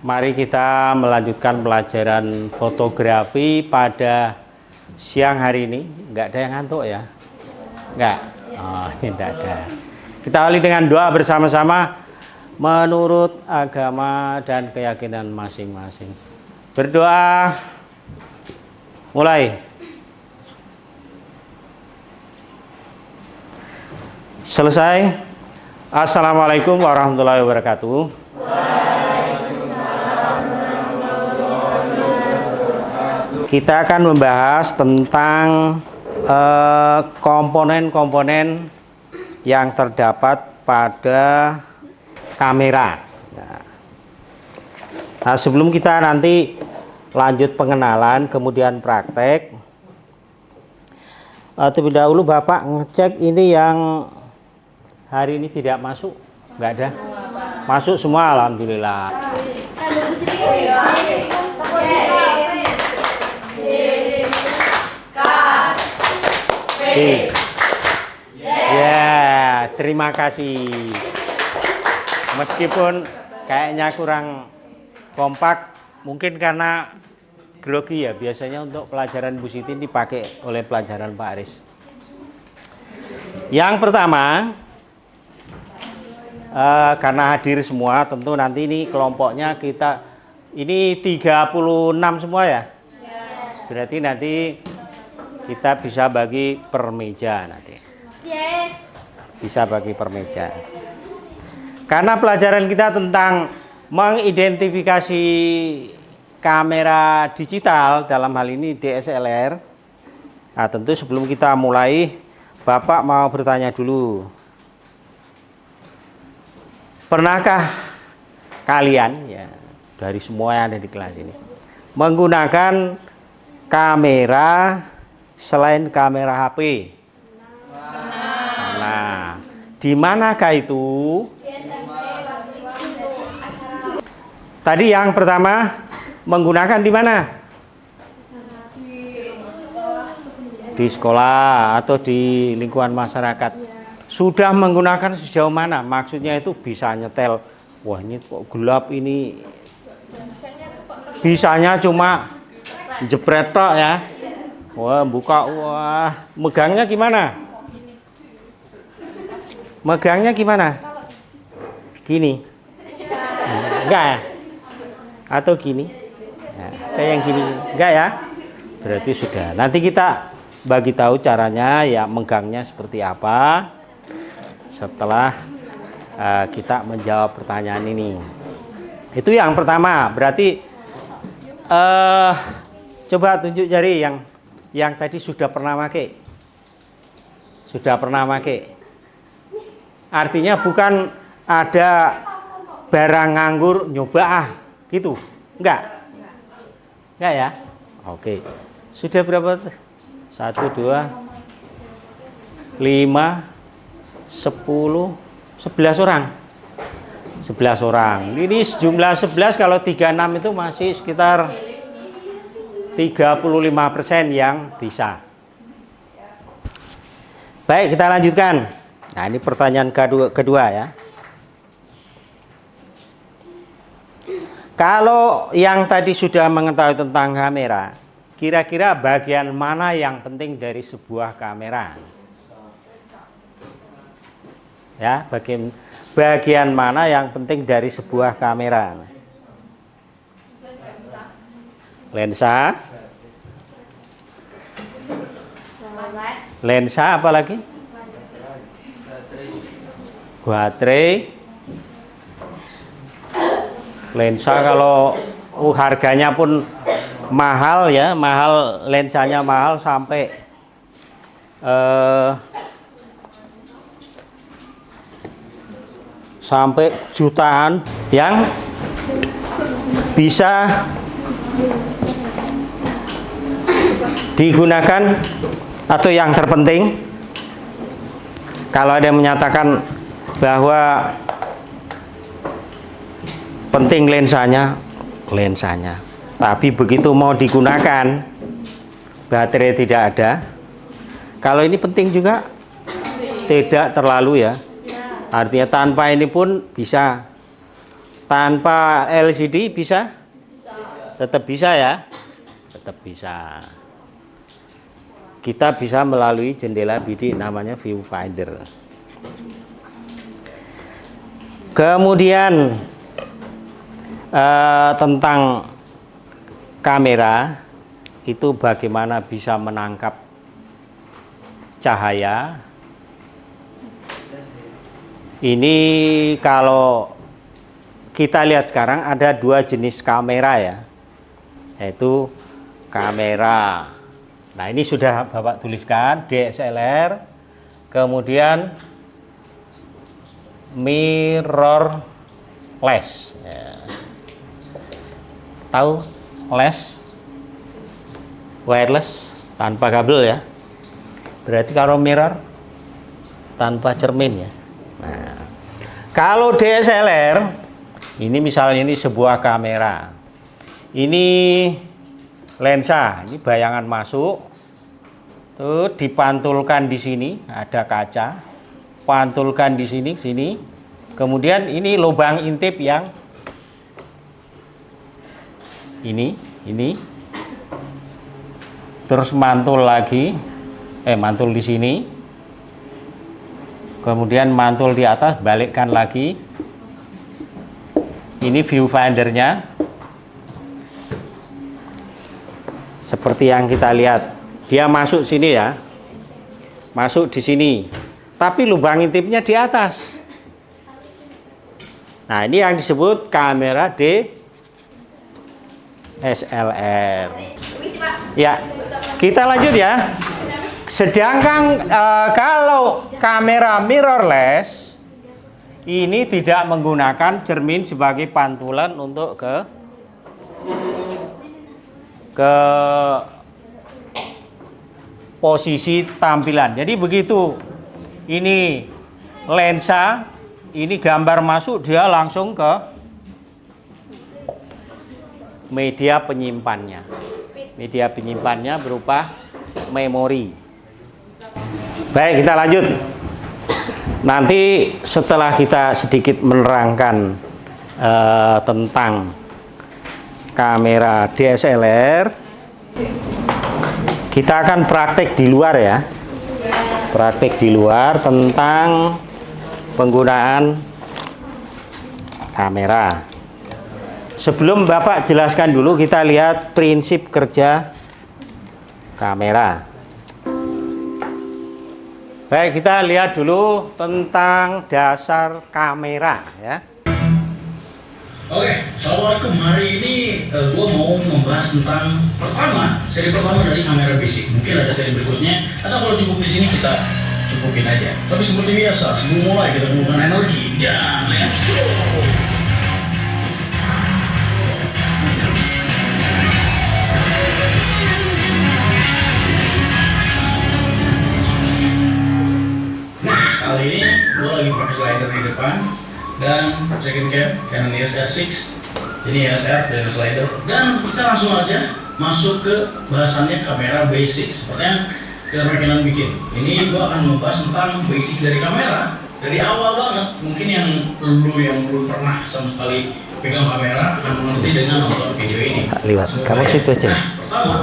Mari kita melanjutkan pelajaran fotografi pada siang hari ini. Enggak ada yang ngantuk ya? Enggak? Oh, ini enggak ada. Kita awali dengan doa bersama-sama menurut agama dan keyakinan masing-masing. Berdoa. Mulai. Selesai. Assalamualaikum warahmatullahi wabarakatuh. Kita akan membahas tentang komponen-komponen yang terdapat pada kamera. Nah, sebelum kita nanti lanjut pengenalan, kemudian praktek, terlebih dahulu Bapak ngecek ini yang hari ini tidak masuk, nggak ada? Masuk semua, alhamdulillah. Ya, terima kasih. Meskipun kayaknya kurang kompak, mungkin karena grogi ya. Biasanya untuk pelajaran Bu Siti dipakai oleh pelajaran Pak Aris. Yang pertama, karena hadir semua, tentu nanti ini kelompoknya kita ini 36 semua ya. Berarti nanti kita bisa bagi per meja nanti. Yes. Bisa bagi per meja. Karena pelajaran kita tentang mengidentifikasi kamera digital, dalam hal ini DSLR. Nah, tentu sebelum kita mulai, Bapak mau bertanya dulu. Pernahkah kalian ya, dari semua yang ada di kelas ini, menggunakan kamera selain kamera HP? Nah, di manakah itu? Tadi yang pertama menggunakan di mana? Di sekolah atau di lingkungan masyarakat. Sudah menggunakan sejauh mana? Maksudnya itu bisa nyetel. Wah, ini kok gelap ini. Bisanya cuma jepret tok ya. Wah, buka, wah, megangnya gimana? Megangnya gimana? Gini? Enggak ya? Atau gini? Nah, kayak yang gini? Enggak ya? Berarti sudah. Nanti kita bagi tahu caranya ya, megangnya seperti apa setelah kita menjawab pertanyaan ini. Itu yang pertama. Berarti coba tunjuk jari yang tadi sudah pernah pakai. Sudah pernah pakai. Artinya bukan ada barang nganggur nyoba gitu. Enggak. Enggak ya? Oke. Sudah berapa? 1 2 5 10 11 orang. 11 orang. Ini jumlah 11, kalau 36 itu masih sekitar 35% yang bisa. Baik, kita lanjutkan. Nah, ini pertanyaan kedua ya. Kalau yang tadi sudah mengetahui tentang kamera, kira-kira bagian mana yang penting dari sebuah kamera? Ya, bagian mana yang penting dari sebuah kamera? Lensa. Lensa apa lagi? Baterai. Lensa kalau harganya pun mahal ya, mahal, lensanya mahal sampai jutaan, yang bisa digunakan atau yang terpenting, kalau ada yang menyatakan bahwa penting lensanya, tapi begitu mau digunakan baterai tidak ada. Kalau ini penting juga, tidak terlalu ya. Artinya tanpa ini pun bisa Tanpa LCD bisa? Tetap bisa ya? Tetap bisa. Kita bisa melalui jendela bidik namanya viewfinder. Kemudian tentang kamera itu bagaimana bisa menangkap cahaya. Ini kalau kita lihat sekarang ada dua jenis kamera ya, yaitu kamera. Nah ini sudah Bapak tuliskan DSLR, kemudian mirrorless. Ya. Tahu less? Wireless tanpa kabel ya. Berarti kalau mirror tanpa cermin ya. Nah, kalau DSLR ini misalnya ini sebuah kamera. Ini lensa, ini bayangan masuk. Tuh dipantulkan di sini ada kaca. Pantulkan di sini. Kemudian ini lubang intip yang ini. Terus mantul lagi. Mantul di sini. Kemudian mantul di atas, balikkan lagi. Ini viewfindernya. Seperti yang kita lihat, dia masuk sini ya. Masuk di sini. Tapi lubang intipnya di atas. Nah, ini yang disebut kamera DSLR. Ya, kita lanjut ya. Sedangkan kalau kamera mirrorless ini tidak menggunakan cermin sebagai pantulan untuk ke posisi tampilan. Jadi begitu ini lensa, ini gambar masuk, dia langsung ke media penyimpannya. Media penyimpannya berupa memori. Baik, kita lanjut. Nanti setelah kita sedikit menerangkan tentang kamera DSLR, kita akan praktek di luar ya. Praktek di luar tentang penggunaan kamera. Sebelum Bapak jelaskan dulu, kita lihat prinsip kerja kamera. Baik, kita lihat dulu tentang dasar kamera ya. Oke, assalamualaikum. Hari ini gue mau membahas tentang seri pertama dari kamera basic. Mungkin ada seri berikutnya, atau kalau cukup di sini kita cukupin aja. Tapi seperti biasa, sebelum mulai kita kumpulkan energi dan let's go. Nah, kali ini gue lagi pakai slider di depan dan second cam Canon EOS R6. Ini EOS R dan slider. Dan kita langsung aja masuk ke bahasannya kamera basic. Sepertinya kita Canon bikin. Ini gue akan membahas tentang basic dari kamera dari awal banget. Mungkin yang belum pernah sama sekali pegang kamera akan mengerti dengan nonton video ini. Lewat. Kamu situ aja. Nah, pertama,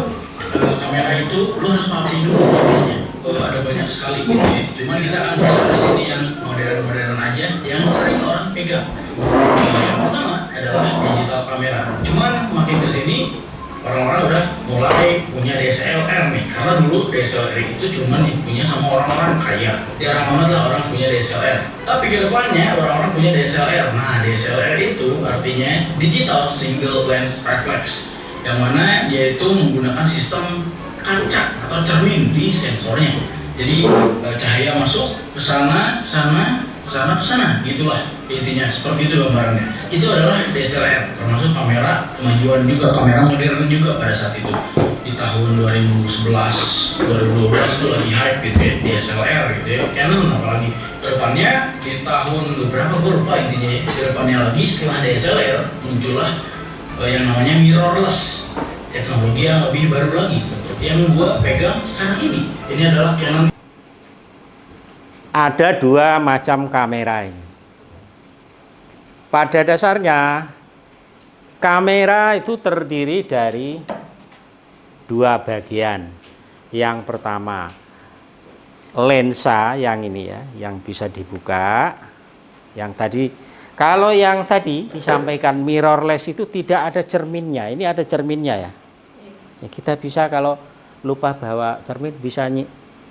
kamera itu lo harus pahami dulu jenisnya. Ada banyak sekali gitu ya. Cuman kita akan coba di sini yang modern aja, yang sering orang pegang. Yang pertama adalah digital kamera. Cuman makin kesini orang-orang udah mulai punya DSLR nih. Karena dulu DSLR itu cuma dipunya sama orang-orang kaya. Jarang banget lah orang punya DSLR. Tapi kedepannya orang-orang punya DSLR. Nah, DSLR itu artinya digital single lens reflex, yang mana dia itu menggunakan sistem kaca atau cermin di sensornya. Jadi cahaya masuk ke sana, ke sana, gitulah intinya. Seperti itu gambarannya. Itu adalah DSLR, termasuk kamera kemajuan juga, kamera modern juga pada saat itu. Di tahun 2011, 2012 itu lagi hype gitu ya, DSLR gitu ya. Canon apalagi. Kedepannya di tahun berapa gue lupa intinya ya. Kedepannya lagi setelah DSLR muncullah yang namanya mirrorless, teknologi yang lebih baru lagi. Yang gua pegang sekarang ini adalah Canon. Ada dua macam kamera ini. pada dasarnya kamera itu terdiri dari dua bagian. Yang pertama lensa yang ini ya, yang bisa dibuka. Yang tadi, kalau yang tadi disampaikan mirrorless itu tidak ada cerminnya. Ini ada cerminnya ya. Ya kita bisa kalau lupa bawa cermin bisa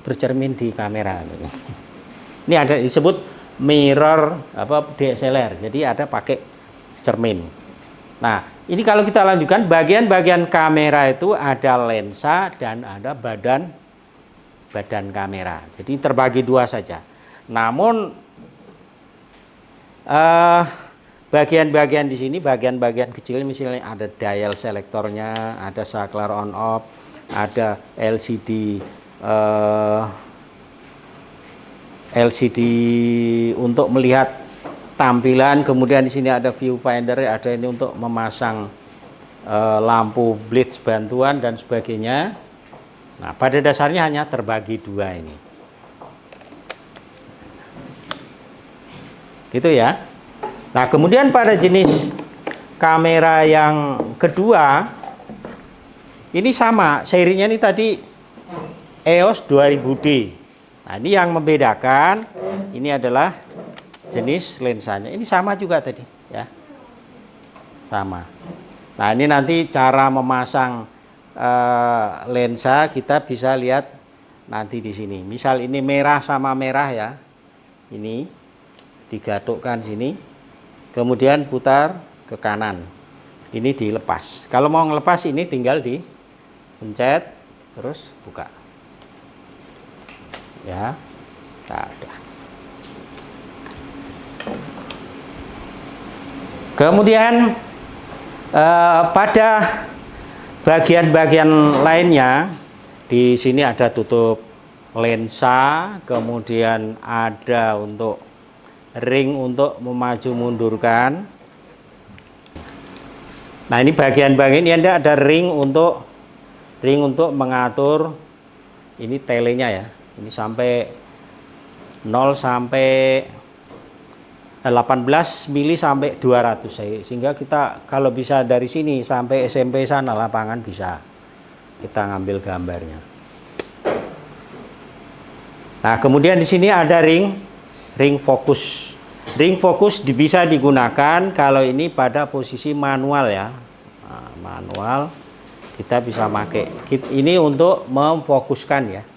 bercermin di kamera. Ini ada disebut mirror DSLR. Jadi ada pakai cermin. Nah, ini kalau kita lanjutkan, bagian-bagian kamera itu ada lensa dan ada badan kamera. Jadi terbagi dua saja. Namun bagian-bagian di sini, bagian-bagian kecil, misalnya ada dial selektornya, ada saklar on off, ada LCD untuk melihat tampilan, kemudian di sini ada viewfinder, ada ini untuk memasang lampu blitz bantuan dan sebagainya. Nah, pada dasarnya hanya terbagi dua ini. Gitu ya. Nah, kemudian pada jenis kamera yang kedua ini sama, serinya ini tadi EOS 2000D. Nah, ini yang membedakan ini adalah jenis lensanya. Ini sama juga tadi ya. Sama. Nah, ini nanti cara memasang lensa kita bisa lihat nanti di sini. Misal ini merah sama merah ya. Ini digatukkan sini. Kemudian putar ke kanan. Ini dilepas. Kalau mau ngelepas ini tinggal dipencet terus buka. Ya. Nah, udah. Kemudian pada bagian-bagian lainnya di sini ada tutup lensa, kemudian ada untuk ring untuk memaju mundurkan. Nah, ini bagian-bagian ini ada ring untuk mengatur ini telenya ya. Ini sampai 0 sampai 18 mili sampai 200, sehingga kita kalau bisa dari sini sampai SMP sana lapangan bisa kita ngambil gambarnya. Nah, kemudian di sini ada ring fokus. Ring fokus bisa digunakan kalau ini pada posisi manual ya. Nah, manual kita bisa pakai ini untuk memfokuskan ya.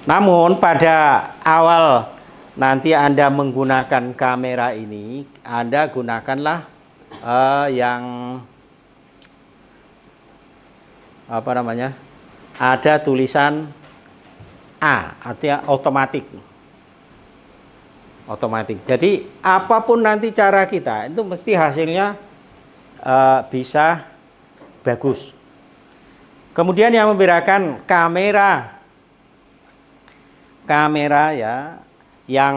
Namun pada awal nanti Anda menggunakan kamera ini, Anda gunakanlah yang apa namanya? Ada tulisan A, artinya otomatis. Otomatis. Jadi apapun nanti cara kita, itu mesti hasilnya bisa bagus. Kemudian yang membedakan kamera ya yang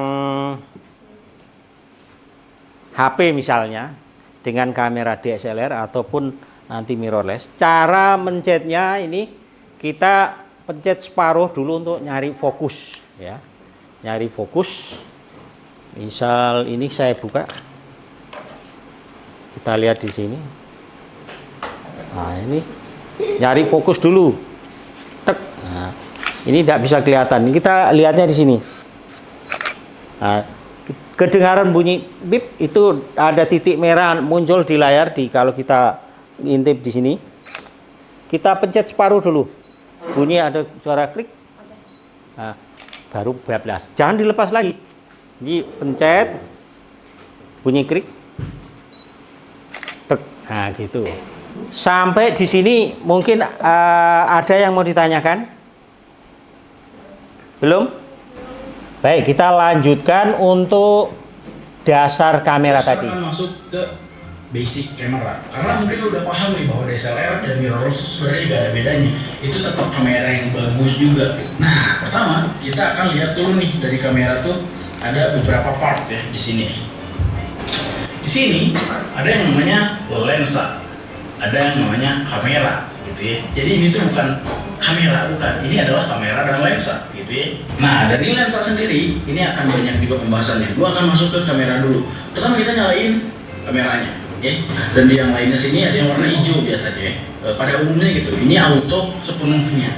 HP misalnya dengan kamera DSLR ataupun nanti mirrorless, cara mencetnya ini kita pencet separuh dulu untuk nyari fokus ya, nyari fokus. Misal ini saya buka, kita lihat di sini. Nah, ini nyari fokus dulu. Tek. Nah, ini tidak bisa kelihatan. Kita lihatnya di sini. Nah, kedengaran bunyi bip itu ada titik merah muncul di layar kalau kita intip di sini. Kita pencet separuh dulu. Bunyi ada suara klik. Nah, baru bablas. Jangan dilepas lagi. Jadi pencet bunyi klik. Tek. Nah, gitu. Sampai di sini mungkin ada yang mau ditanyakan? Belum? Baik, kita lanjutkan untuk dasar kamera tadi. Kita masuk ke basic kamera. Karena mungkin udah paham nih bahwa DSLR dan mirrorless sebenarnya gak ada bedanya. Itu tetap kamera yang bagus juga. Nah, pertama kita akan lihat dulu nih dari kamera tuh ada beberapa part ya di sini. Di sini ada yang namanya lensa, ada yang namanya kamera, gitu ya. Jadi ini tuh bukan kamera, bukan. Ini adalah kamera dan lensa, gitu ya. Nah, dari lensa sendiri, ini akan banyak juga pembahasannya. Gua akan masuk ke kamera dulu. Pertama kita nyalain kameranya, ya. Dan di yang lainnya sini ada yang warna hijau biasanya, ya. Pada umumnya gitu. Ini auto sepenuhnya.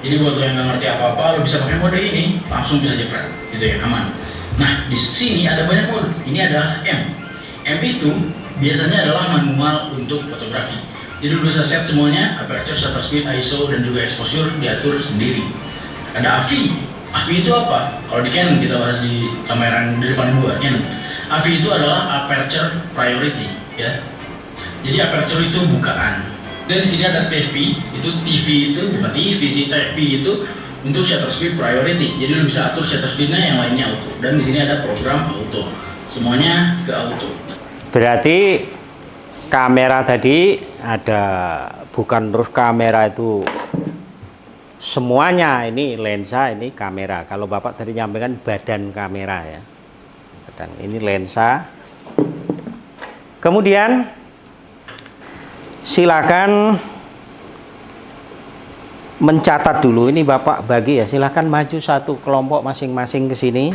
Jadi buat lo yang nggak ngerti apa-apa, lo bisa pakai mode ini, langsung bisa jepret, gitu ya, aman. Nah, di sini ada banyak mode. Ini adalah M. M itu biasanya adalah manual untuk fotografi. Jadi lu bisa set semuanya, aperture, shutter speed, ISO, dan juga exposure diatur sendiri. Ada AVI. AVI itu apa? Kalau di Canon, kita bahas di kamera yang di depan gua, Canon. AVI itu adalah aperture priority, ya. Jadi aperture itu bukaan. Dan di sini ada TV, itu TV itu bukan TV sih, TV itu untuk shutter speed priority. Jadi lu bisa atur shutter speednya, yang lainnya auto. Dan di sini ada program auto. Semuanya ke auto. Berarti kamera tadi ada, bukan terus kamera itu semuanya, ini lensa, ini kamera. Kalau Bapak tadi nyampaikan badan kamera ya. Dan ini lensa. Kemudian silakan mencatat dulu. Ini Bapak bagi ya. Silakan maju satu kelompok masing-masing ke sini.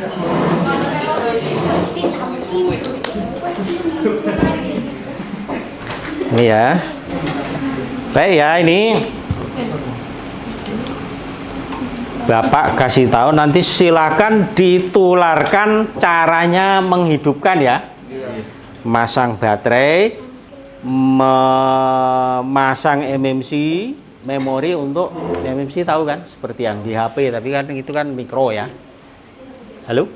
Ini ya. Baik ya, ini Bapak kasih tahu, nanti silakan ditularkan caranya menghidupkan ya. Masang baterai, memasang MMC, memori untuk MMC tahu kan, seperti yang di HP, tapi kan itu kan mikro ya. Halo?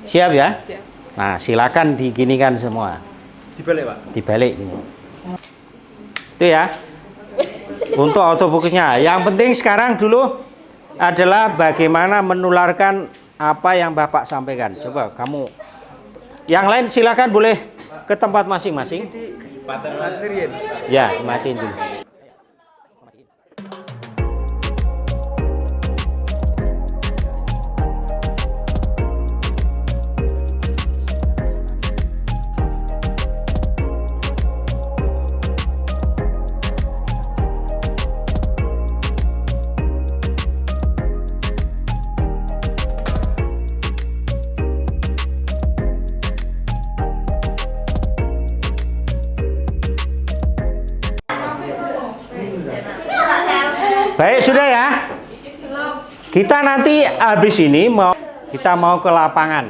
Siap ya? Siap. Nah, silakan diginikan semua. Dibalik, Pak. Dibalik ini. Itu ya. Untuk autofocusnya. Yang penting sekarang dulu adalah bagaimana menularkan apa yang Bapak sampaikan. Coba kamu. Yang lain silakan boleh ke tempat masing-masing. Ya, matiin dulu. Baik, sudah ya. Kita nanti habis ini kita mau ke lapangan.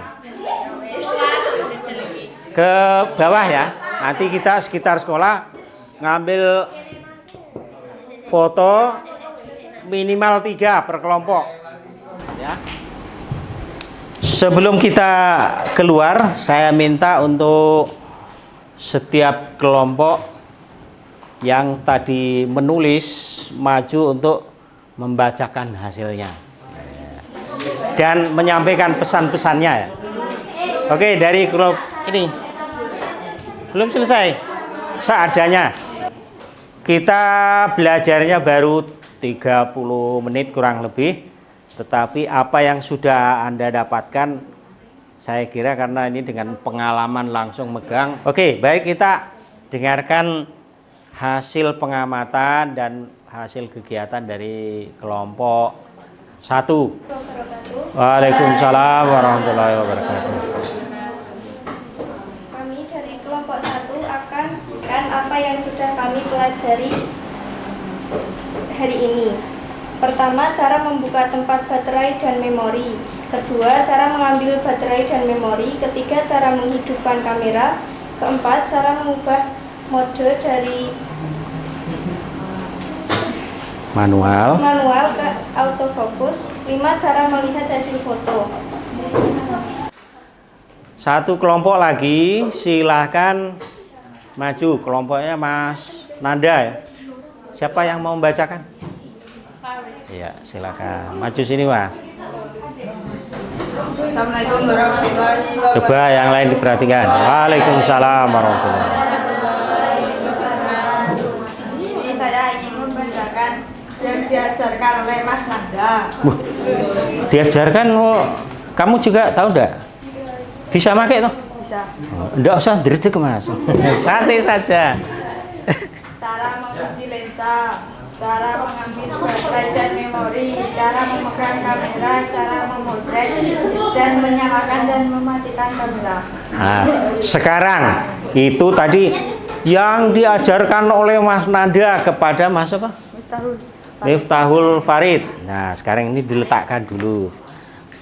Ke bawah ya. Nanti kita sekitar sekolah ngambil foto minimal 3 per kelompok. Ya. Sebelum kita keluar, saya minta untuk setiap kelompok yang tadi menulis maju untuk membacakan hasilnya dan menyampaikan pesan-pesannya ya. Oke, dari grup ini belum selesai seadanya. Kita belajarnya baru 30 menit kurang lebih, tetapi apa yang sudah Anda dapatkan saya kira karena ini dengan pengalaman langsung megang. Oke, baik, kita dengarkan hasil pengamatan dan hasil kegiatan dari kelompok 1. Waalaikumsalam warahmatullahi wabarakatuh. Kami dari kelompok 1 akan apa yang sudah kami pelajari hari ini. Pertama, cara membuka tempat baterai dan memori. Kedua, cara mengambil baterai dan memori. Ketiga, cara menghidupkan kamera. Keempat, cara mengubah mode dari manual ke autofocus. 5, cara melihat hasil foto. Satu kelompok lagi, silahkan maju. Kelompoknya Mas Nanda ya. Siapa yang mau membacakan? Iya, silakan maju sini Mas. Assalamualaikum warahmatullahi wabarakatuh. Coba yang lain diperhatikan. Waalaikumsalam warahmatullahi wabarakatuh. Ini saya ingin membacakan yang diajarkan oleh Mas Nanda. Diajarkan, kamu juga tahu enggak? Bisa pakai toh? Bisa. Enggak usah dredeg Mas. Santai saja. Cara menguji lensa, cara mengambil baterai dan memori, cara memegang kamera, cara memotret dan menyalakan dan mematikan kamera. Nah, sekarang itu tadi yang diajarkan oleh Mas Nanda kepada Mas apa? Miftahul Farid. Nah, sekarang ini diletakkan dulu.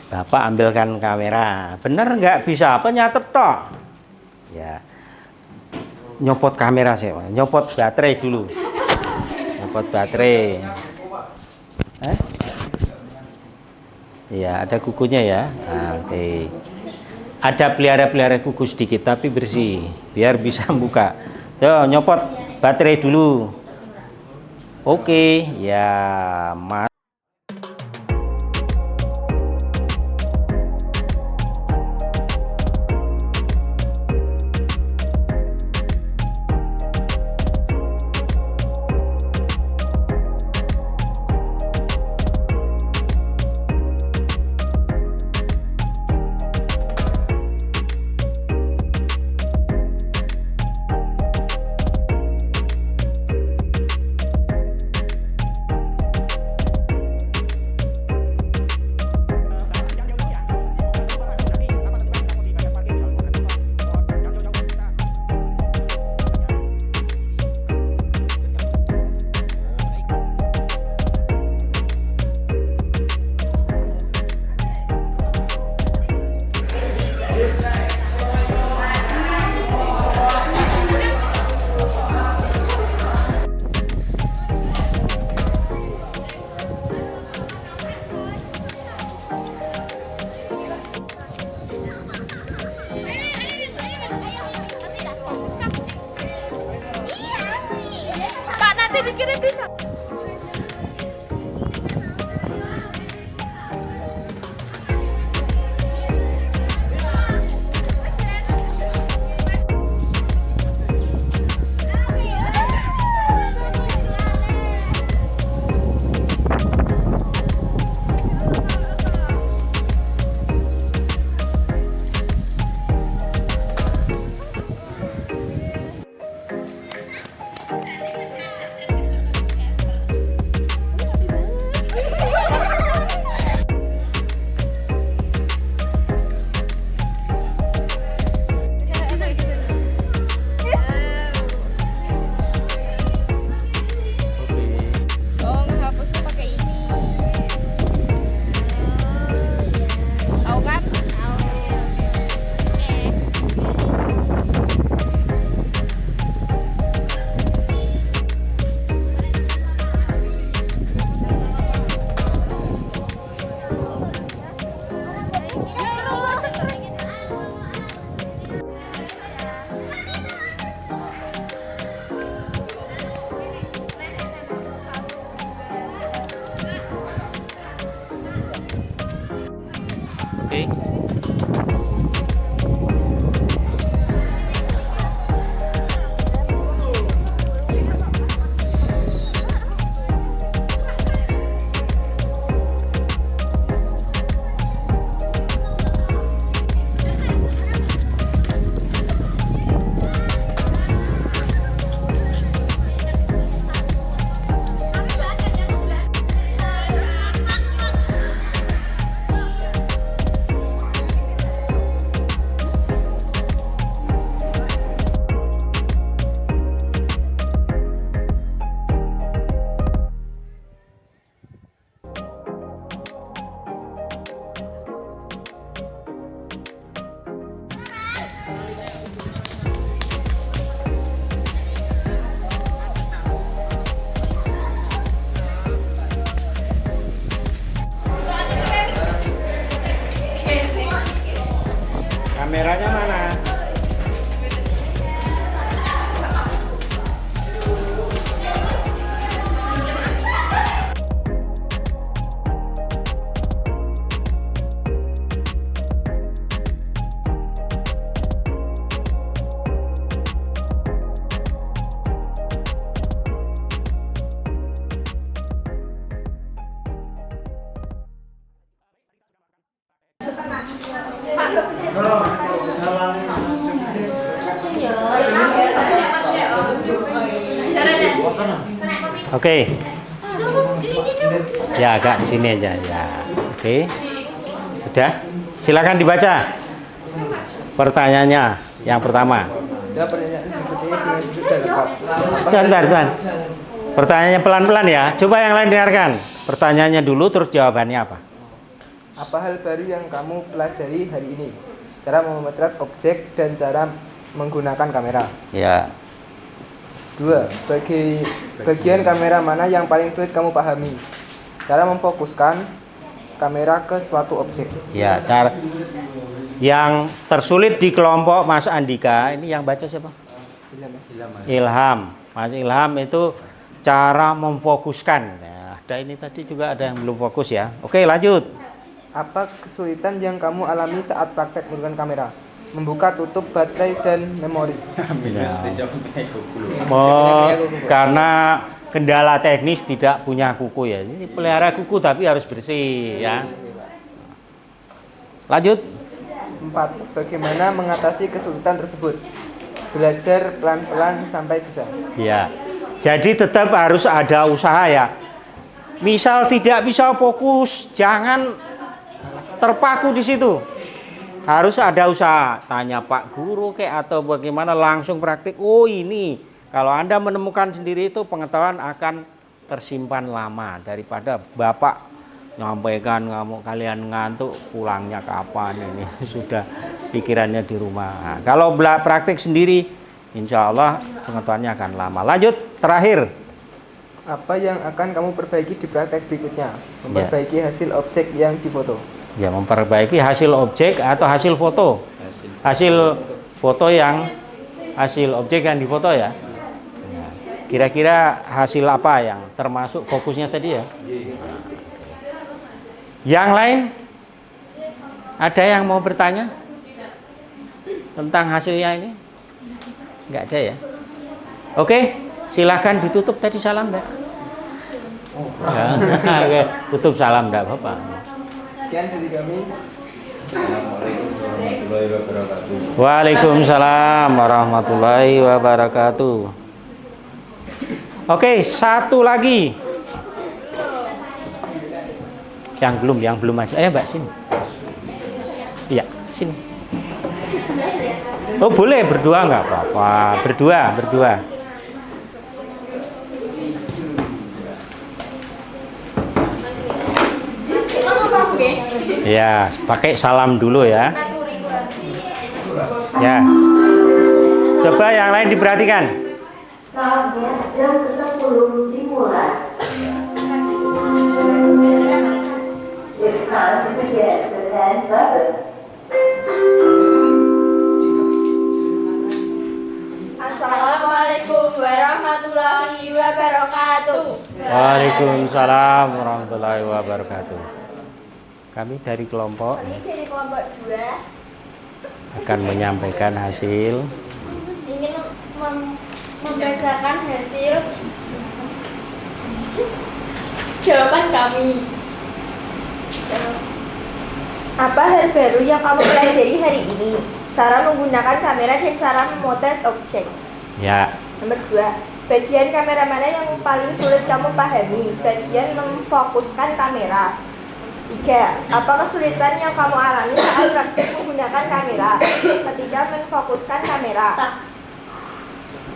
Bapak ambilkan kamera. Bener nggak bisa apa nyatet tok? Ya. Nyopot kamera sih, nyopot baterai dulu. Nyopot baterai. Ya, ada kukunya ya. Nah, oke. Ada pelihara kuku sedikit tapi bersih, biar bisa buka. Yo, nyopot baterai dulu. Oke, ya, Mas. Pak, nanti dikirim bisa. Oke. Kameranya mana? Oke. Ya, agak sini aja ya. Oke. Sudah? Silakan dibaca. Pertanyaannya yang pertama. Ya, pertanyaan sepertinya dengan sudah lengkap. Sebentar. Pertanyaannya pelan-pelan ya. Coba yang lain dengarkan. Pertanyaannya dulu terus jawabannya apa? Apa hal baru yang kamu pelajari hari ini? Cara memotret objek dan cara menggunakan kamera. Ya. 2. Bagian kamera mana yang paling sulit kamu pahami? Cara memfokuskan kamera ke suatu objek. Ya, cara yang tersulit di kelompok Mas Andika, ini yang baca siapa? Ilham. Mas Ilham itu cara memfokuskan. Nah, ada ini tadi juga ada yang belum fokus ya. Oke, lanjut. Apa kesulitan yang kamu alami saat praktek menggunakan kamera? Membuka tutup baterai dan memori. Ya. Karena kendala teknis tidak punya kuku ya. Ini pelihara kuku tapi harus bersih ya. Lanjut. 4. Bagaimana mengatasi kesulitan tersebut? Belajar pelan-pelan sampai bisa. Ya. Jadi tetap harus ada usaha ya. Misal tidak bisa fokus, jangan terpaku di situ. Harus ada usaha. Tanya Pak Guru kayak atau bagaimana langsung praktik. Oh ini. Kalau Anda menemukan sendiri itu pengetahuan akan tersimpan lama daripada Bapak nyampaikan kalian ngantuk pulangnya kapan ini sudah pikirannya di rumah. Nah, kalau praktik sendiri insya Allah pengetahuannya akan lama. Lanjut terakhir. Apa yang akan kamu perbaiki di praktek berikutnya? Memperbaiki hasil objek yang difoto. Ya, memperbaiki hasil objek atau hasil foto. Hasil foto yang hasil objek yang difoto ya. Kira-kira hasil apa yang termasuk fokusnya tadi ya? Yang lain? Ada yang mau bertanya tentang hasilnya ini? Enggak ada ya? Oke, silakan ditutup tadi salam enggak? Ya, oke, tutup salam enggak apa-apa. Sekian dari kami. Waalaikumsalam warahmatullahi wabarakatuh. Oke, satu lagi. Yang belum aja. Mbak sini. Iya, sini. Oh, boleh berdua enggak apa-apa. Berdua. Ya, pakai salam dulu ya. Ya. Coba yang lain diperhatikan. Assalamualaikum warahmatullahi wabarakatuh. Waalaikumsalam warahmatullahi wabarakatuh. Kami dari kelompok 2 akan menyampaikan hasil. Ingin membacakan hasil jawaban kami. Apa hal baru yang kamu pelajari hari ini? Cara menggunakan kamera dan cara memotret objek. Ya. Nomor 2. Bagian kamera mana yang paling sulit kamu pahami? Bagian memfokuskan kamera. 3. Apa kesulitan yang kamu alami saat praktik menggunakan kamera? Ketiga, menfokuskan kamera.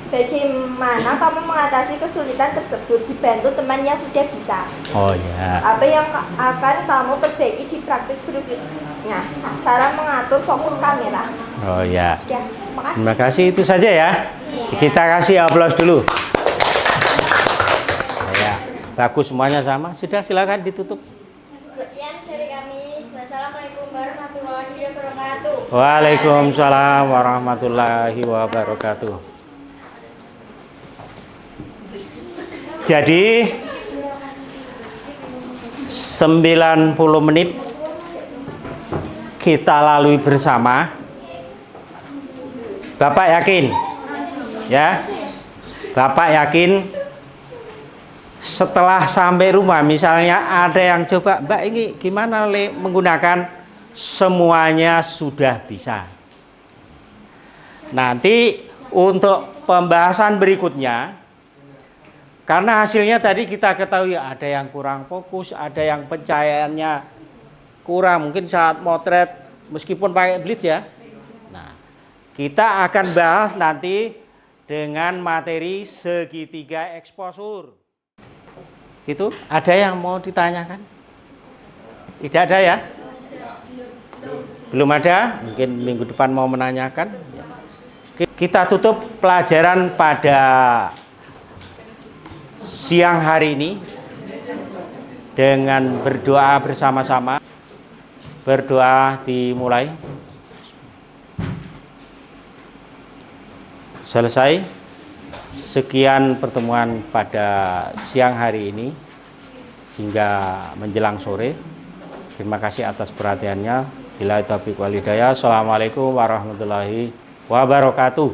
Bagaimana kamu mengatasi kesulitan tersebut? Dibantu teman yang sudah bisa. Oh ya. Apa yang akan kamu perbaiki di praktik berikutnya? Cara mengatur fokus kamera. Oh ya. Sudah, makasih. Terima kasih, itu saja ya. Kita kasih aplaus dulu. Ya, bagus semuanya sama. Sudah, silakan ditutup. Sekian dari kami. Wassalamualaikum warahmatullahi wabarakatuh. Waalaikumsalam warahmatullahi wabarakatuh. Jadi 90 menit kita lalui bersama. Bapak yakin? Ya. Bapak yakin setelah sampai rumah misalnya ada yang coba, Mbak ini gimana menggunakan, semuanya sudah bisa. Nanti untuk pembahasan berikutnya Karena hasilnya tadi kita ketahui ada yang kurang fokus, ada yang pencahayaannya kurang, mungkin saat motret meskipun pakai blitz ya. Nah, kita akan bahas nanti dengan materi segitiga exposure. Itu ada yang mau ditanyakan? Tidak ada ya? Belum ada? Mungkin minggu depan mau menanyakan. Kita tutup pelajaran pada siang hari ini dengan berdoa bersama-sama. Berdoa dimulai. Selesai. Sekian pertemuan pada siang hari ini sehingga menjelang sore. Terima kasih atas perhatiannya. Billahi taufiq wal hidayah. Assalamualaikum warahmatullahi wabarakatuh.